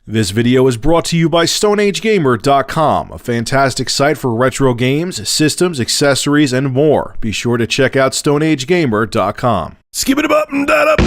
This video is brought to you by StoneAgeGamer.com, a fantastic site for retro games, systems, accessories, and more. Be sure to check out StoneAgeGamer.com. Skip it up and that up!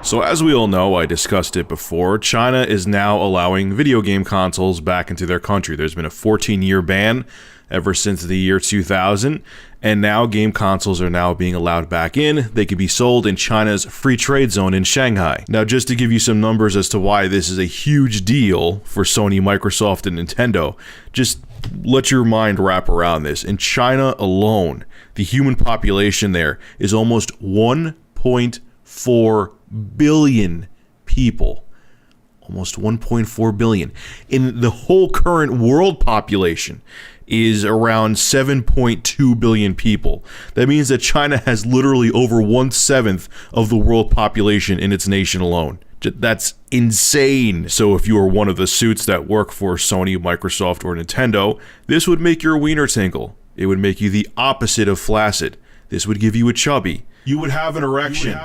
So as we all know, I discussed it before, China is now allowing video game consoles back into their country. There's been a 14-year ban ever since the year 2000, and now game consoles are now being allowed back in. They can be sold in China's free trade zone in Shanghai. Now, just to give you some numbers as to why this is a huge deal for Sony, Microsoft, and Nintendo, just let your mind wrap around this. In China alone, the human population there is almost 1.4 billion people. Almost 1.4 billion. In the whole current world population is around 7.2 billion people. That means that China has literally over 1/7 of the world population in its nation alone. That's insane. So if you are one of the suits that work for Sony, Microsoft, or Nintendo, this would make your wiener tinkle. It would make you the opposite of flaccid. This would give you a chubby. You would have an erection.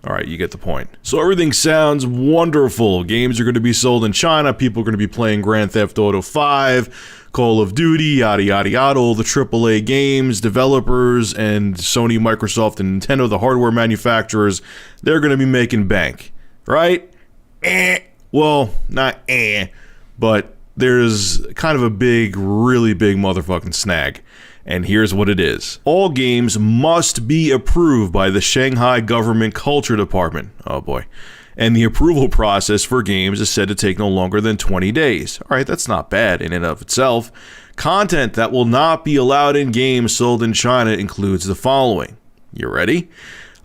Alright, you get the point. So everything sounds wonderful. Games are going to be sold in China. People are going to be playing Grand Theft Auto 5, Call of Duty, yada yada yada. All the AAA games, developers, and Sony, Microsoft, and Nintendo, the hardware manufacturers, they're going to be making bank. Right? Well, not but there's kind of a big, really big motherfucking snag. And here's what it is. All games must be approved by the Shanghai Government Culture Department. Oh boy. And the approval process for games is said to take no longer than 20 days. Alright, that's not bad in and of itself. Content that will not be allowed in games sold in China includes the following. You ready?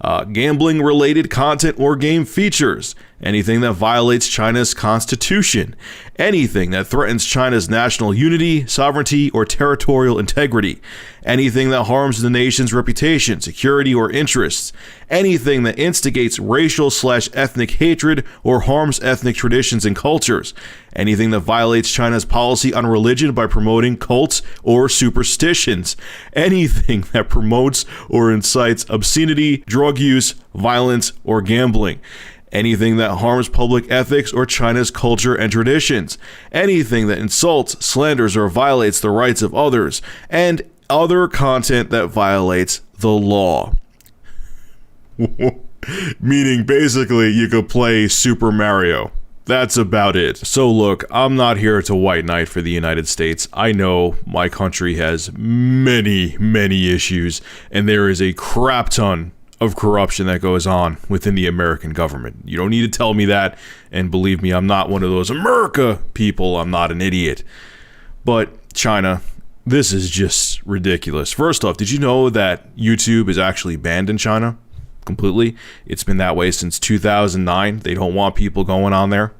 Gambling-related content or game features, anything that violates China's constitution, anything that threatens China's national unity, sovereignty, or territorial integrity, anything that harms the nation's reputation, security, or interests, anything that instigates racial/ethnic hatred or harms ethnic traditions and cultures, anything that violates China's policy on religion by promoting cults or superstitions, anything that promotes or incites obscenity, drug use, violence, or gambling, anything that harms public ethics or China's culture and traditions, anything that insults, slanders, or violates the rights of others, and other content that violates the law. Meaning, basically, you could play Super Mario. That's about it. So look, I'm not here to white knight for the United States. I know my country has many, many issues, and there is a crap ton of corruption that goes on within the American government. You don't need to tell me that, and believe me, I'm not one of those America people. I'm not an idiot. But China, this is just ridiculous. First off, did you know that YouTube is actually banned in China? Completely. It's been that way since 2009. They don't want people going on there.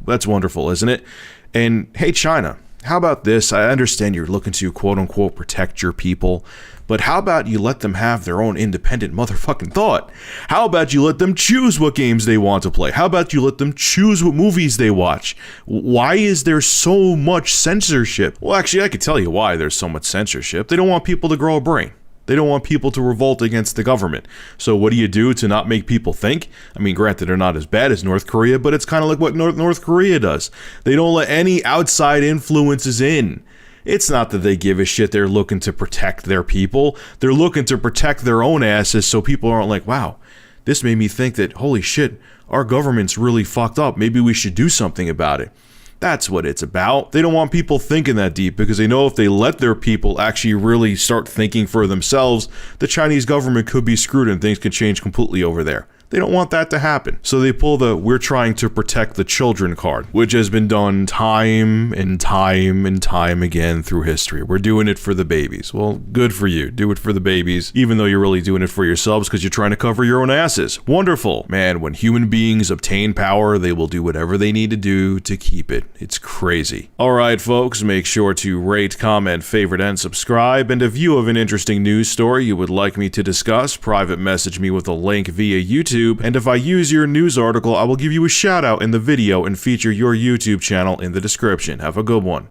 That's wonderful, isn't it? And hey, China, how about this? I understand you're looking to quote-unquote protect your people, but how about you let them have their own independent motherfucking thought? How about you let them choose what games they want to play? How about you let them choose what movies they watch? Why is there so much censorship? Well, actually, I could tell you why there's so much censorship. They don't want people to grow a brain. They don't want people to revolt against the government. So what do you do to not make people think? I mean, granted, they're not as bad as North Korea, but it's kind of like what North Korea does. They don't let any outside influences in. It's not that they give a shit. They're looking to protect their people. They're looking to protect their own asses so people aren't like, wow, this made me think that, holy shit, our government's really fucked up. Maybe we should do something about it. That's what it's about. They don't want people thinking that deep because they know if they let their people actually really start thinking for themselves, the Chinese government could be screwed and things could change completely over there. They don't want that to happen. So they pull the "we're trying to protect the children" card, which has been done time and time and time again through history. We're doing it for the babies. Well, good for you. Do it for the babies, even though you're really doing it for yourselves because you're trying to cover your own asses. Wonderful. Man, when human beings obtain power, they will do whatever they need to do to keep it. It's crazy. Alright, folks, make sure to rate, comment, favorite, and subscribe. And if you have an interesting news story you would like me to discuss, private message me with a link via YouTube. And if I use your news article, I will give you a shout out in the video and feature your YouTube channel in the description. Have a good one.